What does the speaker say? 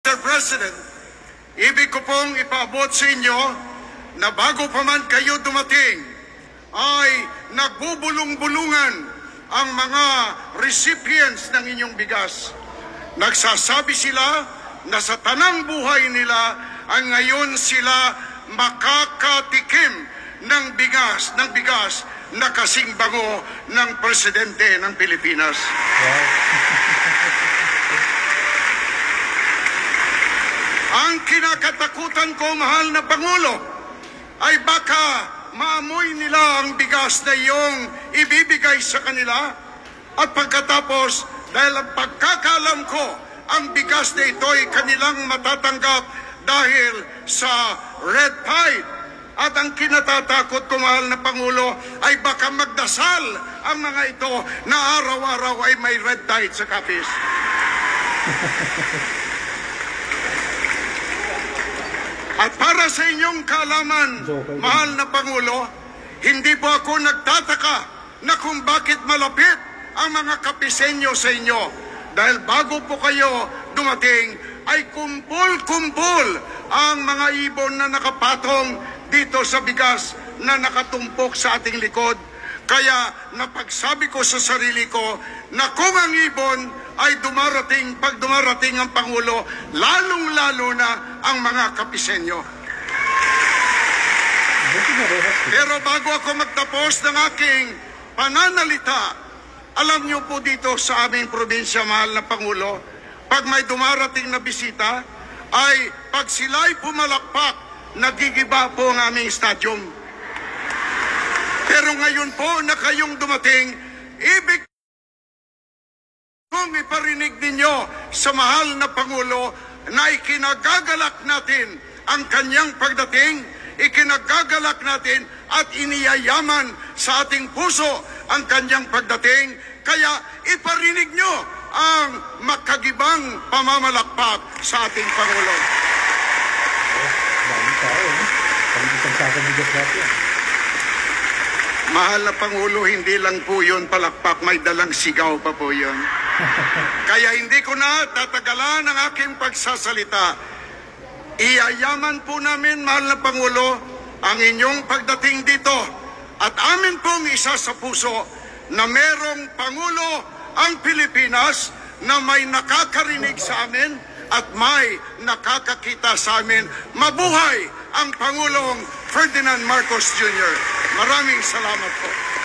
Mr. President, ibig ko pong ipaabot sa inyo na bago pa man kayo dumating ay nagbubulong-bulungan ang mga recipients ng inyong bigas. Nagsasabi sila na sa tanang buhay nila ay ngayon sila makakatikim ng bigas na kasing bango ng presidente ng Pilipinas. Ang kinakatakutan ko, mahal na Pangulo, ay baka maamoy nila ang bigas na iyong ibibigay sa kanila at pagkatapos, dahil ang pagkakalam ko, ang bigas na ito ay kanilang matatanggap dahil sa red tide. At ang kinatatakot ko, mahal na Pangulo, ay baka magdasal ang mga ito na araw-araw ay may red tide sa Capiz. At para sa inyong kaalaman, mahal na Pangulo, hindi po ako nagtataka na kung bakit malapit ang mga Capizenyo sa inyo. Dahil bago po kayo dumating, ay kumpul-kumpul ang mga ibon na nakapatong dito sa bigas na nakatumpok sa ating likod. Kaya napagsabi ko sa sarili ko na kung ang ibon ay dumarating, pag dumarating ang Pangulo, lalong-lalo na ang mga Capizenyo. Pero bago ako magtapos ng aking pananalita, alam niyo po dito sa aming probinsya, mahal na Pangulo, pag may dumarating na bisita, ay pag sila'y pumalakpak, nagigiba po ang aming stadium. Pero ngayon po na kayong dumating, ibig kong iparinig ninyo sa mahal na Pangulo na ikinagagalak natin ang kanyang pagdating, ikinagagalak natin at iniyayaman sa ating puso ang kanyang pagdating. Kaya iparinig nyo ang makagibang pamamalakpak sa ating Pangulo. Mahal na Pangulo, hindi lang po yun palakpak, may dalang sigaw pa po yun. Kaya hindi ko na tatagalan ang aking pagsasalita. Iyayaman po namin, mahal na Pangulo, ang inyong pagdating dito. At amin pong isa sa puso na merong Pangulo ang Pilipinas na may nakakarinig sa amin at may nakakakita sa amin. Mabuhay ang Pangulong Ferdinand Marcos Jr. Maraming salamat po.